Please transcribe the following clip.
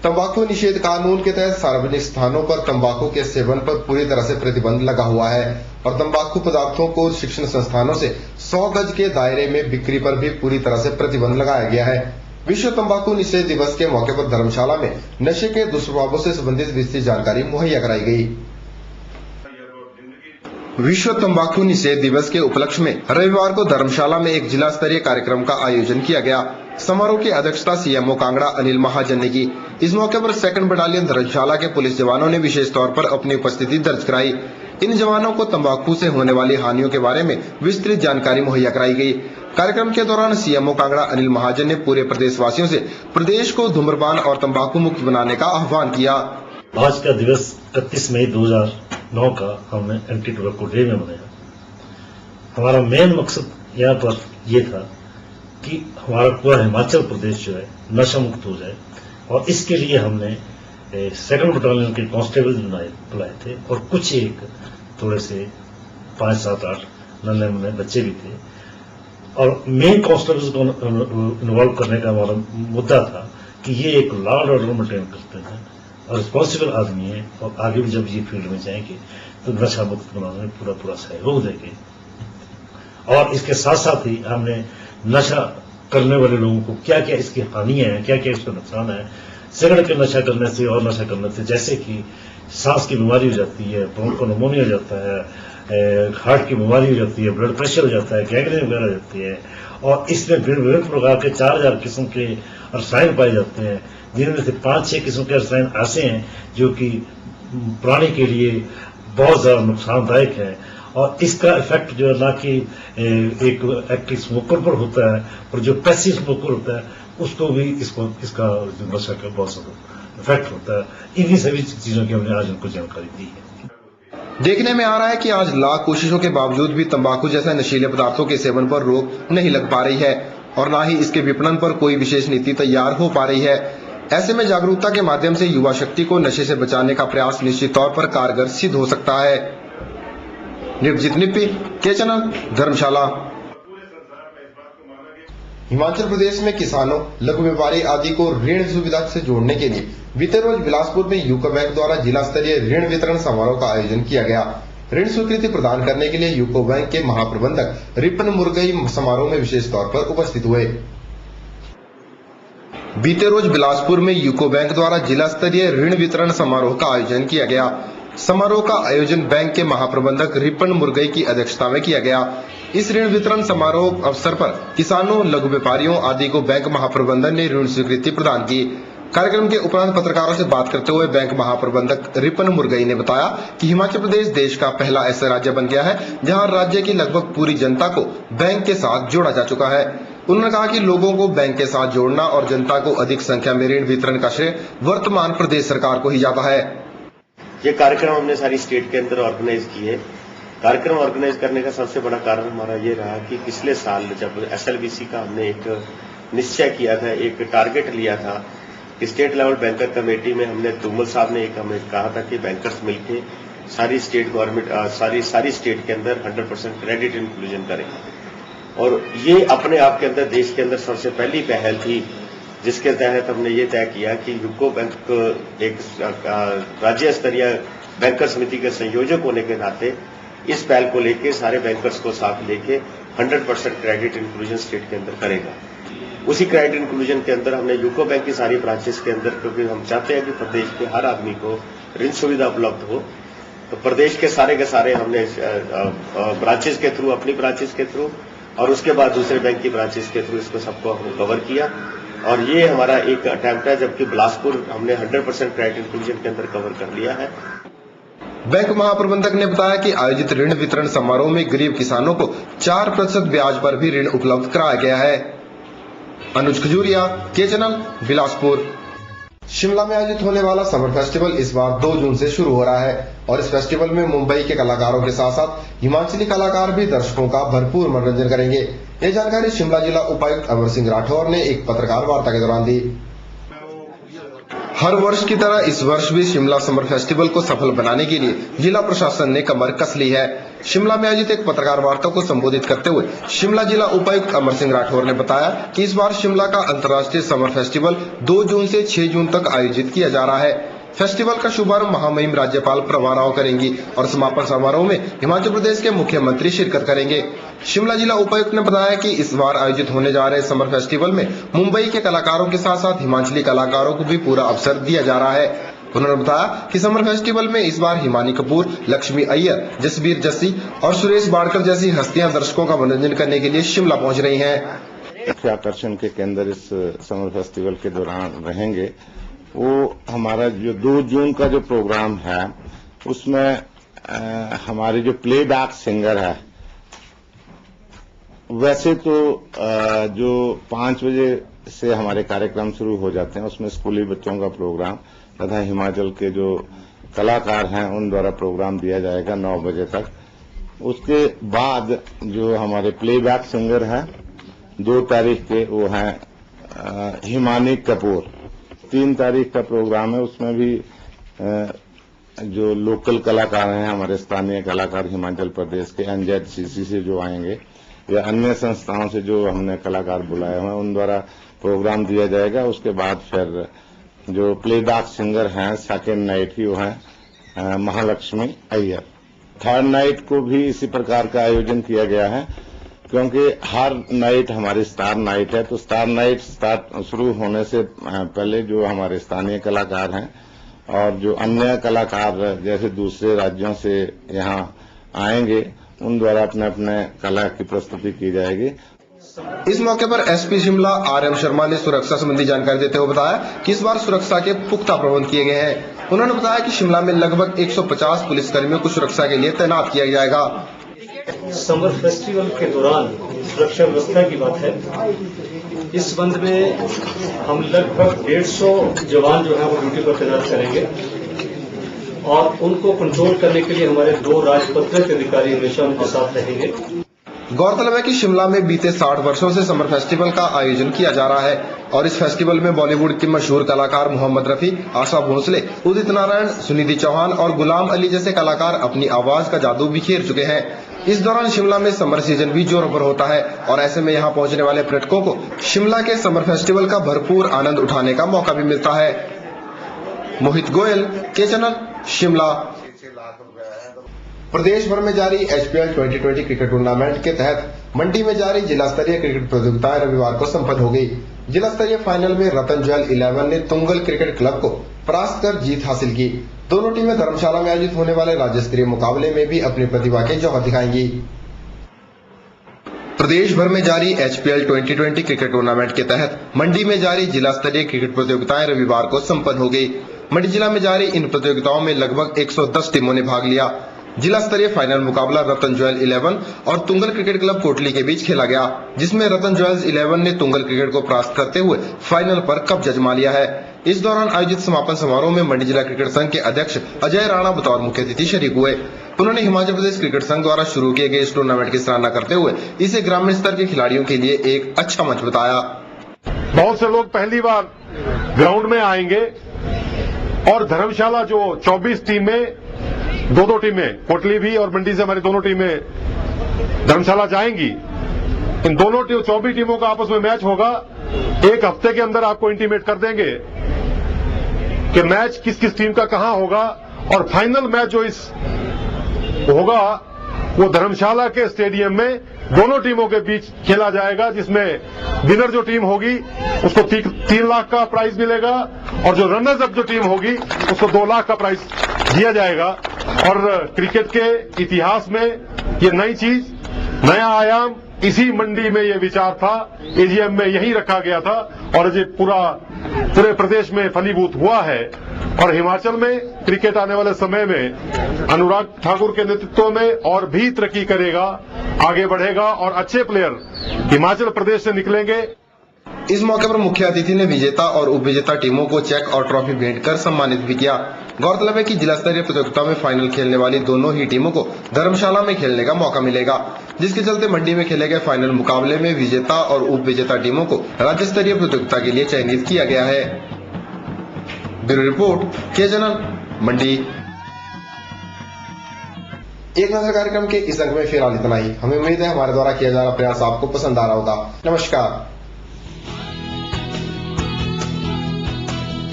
तंबाकू निषेध कानून के तहत सार्वजनिक स्थानों पर तंबाकू के सेवन पर पूरी तरह से प्रतिबंध लगा हुआ है और तंबाकू पदार्थों को शिक्षण संस्थानों से 100 गज के दायरे में बिक्री पर भी पूरी तरह से प्रतिबंध लगाया गया है। विश्व तंबाकू निषेध दिवस के मौके पर धर्मशाला में नशे के दुष्प्रभावों से संबंधित विस्तृत जानकारी मुहैया कराई गई। विश्व तंबाकू निषेध दिवस के उपलक्ष्य में रविवार को धर्मशाला में एक जिला स्तरीय कार्यक्रम का आयोजन किया गया। समारोह की अध्यक्षता सीएमओ कांगड़ा अनिल महाजन ने की। इस मौके पर 2nd बटालियन धर्मशाला के पुलिस जवानों ने विशेष तौर पर अपनी उपस्थिति दर्ज कराई। इन जवानों को तंबाकू से होने वाली हानियों के बारे में विस्तृत जानकारी मुहैया कराई गई। कार्यक्रम के दौरान सीएमओ कांगड़ा अनिल महाजन ने पूरे प्रदेशवासियों से प्रदेश को धूम्रपान और तंबाकू मुक्त बनाने का आह्वान किया। आज का दिवस 31 मई 2009 का हमने एंटी टोबैको डे में मनाया। हमारा मेन मकसद यहाँ पर यह था कि हमारा पूरा हिमाचल प्रदेश जो है नशा मुक्त हो जाए और इसके लिए हमने 2nd बटालियन के कांस्टेबल बुलाए थे और कुछ एक थोड़े से 5, 7, 8 नन्हे मुन्ने बच्चे भी थे और मेन कांस्टेबल्स को इन्वॉल्व करने का हमारा मुद्दा था कि ये एक लॉ एंड ऑर्डर मेंटेन करते हैं और रिस्पॉन्सिबल आदमी है और आगे भी जब ये फील्ड में जाएंगे तो नशा मुक्त बनाने में पूरा सहयोग देंगे। और इसके साथ साथ ही हमने नशा करने वाले लोगों को क्या क्या इसकी हानियां हैं, क्या क्या इसका नुकसान है, सिगरेट के नशा करने से और नशा करने से, जैसे कि सांस की बीमारी हो जाती है, ब्रोंकोनिमोनिया हो जाता है, हार्ट की बीमारी हो जाती है, ब्लड प्रेशर हो जाता है, गैंग्रीन वगैरह हो जाती है और इसमें विभिन्न प्रकार के 4000 किस्म के रसायन पाए जाते हैं, जिनमें से 5-6 किस्म के रसायन ऐसे हैं जो कि प्राणी के लिए बहुत ज्यादा नुकसानदायक है और इसका इफेक्ट जो है ना कि एक एक्टिव स्मोकर पर होता है और जो पैसिव स्मोकर होता है उसको भी इसका नशा का बहुत ज्यादा इफेक्ट होता है। इन्हीं सभी चीजों की हमने आज उनको जानकारी दी है। देखने में आ रहा है कि आज लाख कोशिशों के बावजूद भी तंबाकू जैसे नशीले पदार्थों के सेवन पर रोक नहीं लग पा रही है और न ही इसके विपणन पर कोई विशेष नीति तैयार हो पा रही है। ऐसे में जागरूकता के माध्यम से युवा शक्ति को नशे से बचाने का प्रयास निश्चित तौर पर कारगर सिद्ध हो सकता है। निर्भजीत निप्पी, के चैनल, धर्मशाला। हिमाचल प्रदेश में किसानों, लघु व्यापारी आदि को ऋण सुविधा से जोड़ने के लिए बीते रोज बिलासपुर में यूको बैंक द्वारा जिला स्तरीय ऋण वितरण समारोह का आयोजन किया गया। ऋण स्वीकृति प्रदान करने के लिए यूको बैंक के महाप्रबंधक रिपन मुरगई समारोह में विशेष तौर पर उपस्थित हुए। बीते रोज बिलासपुर में यूको बैंक द्वारा जिला स्तरीय ऋण वितरण समारोह का आयोजन किया गया। समारोह का आयोजन बैंक के महाप्रबंधक रिपन मुरगई की अध्यक्षता में किया गया। इस ऋण वितरण समारोह अवसर पर किसानों, लघु व्यापारियों आदि को बैंक महाप्रबंधक ने ऋण स्वीकृति प्रदान की। कार्यक्रम के उपरांत पत्रकारों से बात करते हुए बैंक महाप्रबंधक रिपन मुरगई ने बताया कि हिमाचल प्रदेश देश का पहला ऐसा राज्य बन गया है जहां राज्य की लगभग पूरी जनता को बैंक के साथ जोड़ा जा चुका है। उन्होंने कहा कि लोगों को बैंक के साथ जोड़ना और जनता को अधिक संख्या में ऋण वितरण का श्रेय वर्तमान प्रदेश सरकार को ही जाता है। ये कार्यक्रम हमने सारी स्टेट के अंदर ऑर्गेनाइज किए। कार्यक्रम ऑर्गेनाइज करने का सबसे बड़ा कारण हमारा ये रहा कि पिछले साल जब SLBC का हमने एक निश्चय किया था, एक टारगेट लिया था कि स्टेट लेवल बैंकर कमेटी में हमने तुमल साहब ने हमें कहा था कि बैंकर्स मिलके सारी स्टेट गवर्नमेंट सारी स्टेट के अंदर 100% क्रेडिट इंक्लूजन करें और ये अपने आप के अंदर देश के अंदर सबसे पहली पहल थी जिसके तहत हमने ये तय किया कि यूको बैंक एक राज्य स्तरीय बैंकर समिति के संयोजक होने के नाते इस पहल को लेके सारे बैंकर्स को साथ लेके 100% क्रेडिट इंक्लूजन स्टेट के अंदर करेगा। उसी क्रेडिट इंक्लूजन के अंदर हमने यूको बैंक की सारी ब्रांचेस के अंदर, क्योंकि हम चाहते हैं कि प्रदेश के हर आदमी को ऋण सुविधा उपलब्ध हो, तो प्रदेश के सारे हमने ब्रांचेस के थ्रू, अपनी ब्रांचेस के थ्रू और उसके बाद दूसरे बैंक की ब्रांचेस के थ्रू इसको सबको कवर किया और ये हमारा एक अटेम्प्ट है, जबकि बिलासपुर हमने 100% क्रेडिट इंक्लूजन के अंदर कवर कर लिया है। बैंक महाप्रबंधक ने बताया कि आयोजित ऋण वितरण समारोह में गरीब किसानों को 4% ब्याज पर भी ऋण उपलब्ध कराया गया है। अनुज खजूरिया, के चैनल, बिलासपुर। शिमला में आयोजित होने वाला समर फेस्टिवल इस बार 2 जून से शुरू हो रहा है और इस फेस्टिवल में मुंबई के कलाकारों के साथ साथ हिमाचली कलाकार भी दर्शकों का भरपूर मनोरंजन करेंगे। ये जानकारी शिमला जिला उपायुक्त अमर सिंह राठौर ने एक पत्रकार वार्ता के दौरान दी। हर वर्ष की तरह इस वर्ष भी शिमला समर फेस्टिवल को सफल बनाने के लिए जिला प्रशासन ने कमर कस ली है। शिमला में आयोजित एक पत्रकार वार्ता को संबोधित करते हुए शिमला जिला उपायुक्त अमर सिंह राठौर ने बताया कि इस बार शिमला का अंतर्राष्ट्रीय समर फेस्टिवल 2 जून से 6 जून तक आयोजित किया जा रहा है। फेस्टिवल का शुभारंभ महामहिम राज्यपाल प्रभा राव करेंगी और समापन समारोह में हिमाचल प्रदेश के मुख्यमंत्री शिरकत करेंगे। शिमला जिला उपायुक्त ने बताया कि इस बार आयोजित होने जा रहे समर फेस्टिवल में मुंबई के कलाकारों के साथ साथ हिमाचली कलाकारों को भी पूरा अवसर दिया जा रहा है। उन्होंने बताया कि समर फेस्टिवल में इस बार हिमानी कपूर, लक्ष्मी अय्यर, जसबीर जस्सी और सुरेश बाड़कर जैसी हस्तियां दर्शकों का मनोरंजन करने के लिए शिमला पहुंच रही हैं। मुख्य आकर्षण के केंद्र इस समर फेस्टिवल के दौरान रहेंगे वो हमारा जो 2 जून का जो प्रोग्राम है उसमें हमारे जो प्लेबैक सिंगर है, वैसे तो जो 5 बजे से हमारे कार्यक्रम शुरू हो जाते हैं उसमें स्कूली बच्चों का प्रोग्राम तथा हिमाचल के जो कलाकार हैं उन द्वारा प्रोग्राम दिया जाएगा 9 बजे तक। उसके बाद जो हमारे प्लेबैक सिंगर हैं 2 तारीख के वो हैं हिमानी कपूर। 3 तारीख का प्रोग्राम है, उसमें भी जो लोकल कलाकार हैं हमारे स्थानीय कलाकार हिमाचल प्रदेश के NZCC से जो आएंगे या अन्य संस्थाओं से जो हमने कलाकार बुलाए हुए हैं उन द्वारा प्रोग्राम दिया जाएगा। उसके बाद फिर जो प्लेबैक सिंगर हैं सेकेंड नाइट की वो हैं महालक्ष्मी अय्यर। थर्ड नाइट को भी इसी प्रकार का आयोजन किया गया है क्योंकि हर नाइट हमारी स्टार नाइट है, तो स्टार नाइट शुरू होने से पहले जो हमारे स्थानीय कलाकार हैं और जो अन्य कलाकार जैसे दूसरे राज्यों से यहाँ आएंगे उन द्वारा अपने अपने कला की प्रस्तुति की जाएगी। इस मौके पर एसपी शिमला RM शर्मा ने सुरक्षा संबंधी जानकारी देते हुए बताया कि इस बार सुरक्षा के पुख्ता प्रबंध किए गए हैं। उन्होंने बताया कि शिमला में लगभग 150 पुलिसकर्मियों को सुरक्षा के लिए तैनात किया जाएगा। समर फेस्टिवल के दौरान सुरक्षा व्यवस्था की बात है, इस संबंध में हम लगभग 150 जवान जो है वो ड्यूटी पर तैनात करेंगे और उनको कंट्रोल करने के लिए हमारे 2 राजपत्रित अधिकारी हमेशा उनके साथ रहेंगे। गौरतलब है कि शिमला में बीते 60 वर्षों से समर फेस्टिवल का आयोजन किया जा रहा है और इस फेस्टिवल में बॉलीवुड के मशहूर कलाकार मोहम्मद रफी, आशा भोसले, उदित नारायण, सुनिधि चौहान और गुलाम अली जैसे कलाकार अपनी आवाज का जादू बिखेर चुके हैं। इस दौरान शिमला में समर सीजन भी जोरों पर होता है और ऐसे में यहाँ पहुँचने वाले पर्यटकों को शिमला के समर फेस्टिवल का भरपूर आनंद उठाने का मौका भी मिलता है। मोहित गोयल, के चैनल, शिमला। प्रदेश भर में जारी HPL 2020 क्रिकेट टूर्नामेंट के तहत मंडी में जारी जिला स्तरीय क्रिकेट प्रतियोगिताएं रविवार को संपन्न हो गई। जिला स्तरीय फाइनल में रतन ज्वेल 11 ने तुंगल क्रिकेट क्लब को परास्त कर जीत हासिल की। दोनों टीमें धर्मशाला में आयोजित होने वाले राज्य स्तरीय मुकाबले में भी अपनी प्रतिभा के जौहर दिखाएंगी। प्रदेश भर में जारी HPL 2020 क्रिकेट टूर्नामेंट के तहत मंडी में जारी जिला स्तरीय क्रिकेट प्रतियोगिताएं रविवार को संपन्न हो गई। मंडी जिला में जारी इन प्रतियोगिताओं में लगभग 110 टीमों ने भाग लिया। जिला स्तरीय फाइनल मुकाबला रतन ज्वेल 11 और तुंगल क्रिकेट क्लब कोटली के बीच खेला गया, जिसमें रतन ज्वेल्स 11 ने तुंगल क्रिकेट को परास्त करते हुए फाइनल पर कब्जा जमा लिया है। इस दौरान आयोजित समापन समारोह में मंडी जिला क्रिकेट संघ के अध्यक्ष अजय राणा बतौर मुख्य अतिथि शरीक हुए। उन्होंने हिमाचल प्रदेश क्रिकेट संघ द्वारा शुरू किए गए इस टूर्नामेंट की सराहना करते हुए इसे ग्रामीण स्तर के खिलाड़ियों के लिए एक अच्छा मंच बताया। बहुत से लोग पहली बार ग्राउंड में आएंगे और धर्मशाला जो 24 टीमें, 2-2 टीमें कोटली भी और मंडी से हमारी दोनों टीमें धर्मशाला जाएंगी। इन दोनों 24 टीमों का आपस में मैच होगा। एक हफ्ते के अंदर आपको इंटीमेट कर देंगे कि मैच किस किस टीम का कहां होगा और फाइनल मैच जो इस होगा वो धर्मशाला के स्टेडियम में दोनों टीमों के बीच खेला जाएगा, जिसमें विनर जो टीम होगी उसको 3 लाख का प्राइज मिलेगा और जो रनर्स अप जो टीम होगी उसको 2 लाख का प्राइज दिया जाएगा। और क्रिकेट के इतिहास में ये नई चीज, नया आयाम इसी मंडी में ये विचार था, AGM में यही रखा गया था और ये पूरे प्रदेश में फलीभूत हुआ है। और हिमाचल में क्रिकेट आने वाले समय में अनुराग ठाकुर के नेतृत्व में और भी तरक्की करेगा, आगे बढ़ेगा और अच्छे प्लेयर हिमाचल प्रदेश से निकलेंगे। इस मौके पर मुख्य अतिथि ने विजेता और उप विजेता टीमों को चेक और ट्रॉफी भेंट कर सम्मानित भी किया। गौरतलब है कि जिला स्तरीय प्रतियोगिता में फाइनल खेलने वाली दोनों ही टीमों को धर्मशाला में खेलने का मौका मिलेगा, जिसके चलते मंडी में खेले गए फाइनल मुकाबले में विजेता और उप विजेता टीमों को राज्य स्तरीय प्रतियोगिता के लिए चयनित किया गया है। ब्यूरो रिपोर्ट, के चैनल, मंडी। एक नजर कार्यक्रम के इस अंक में फिलहाल इतना ही। हमें उम्मीद है हमारे द्वारा किया जा रहा प्रयास आपको पसंद आ रहा होगा। नमस्कार।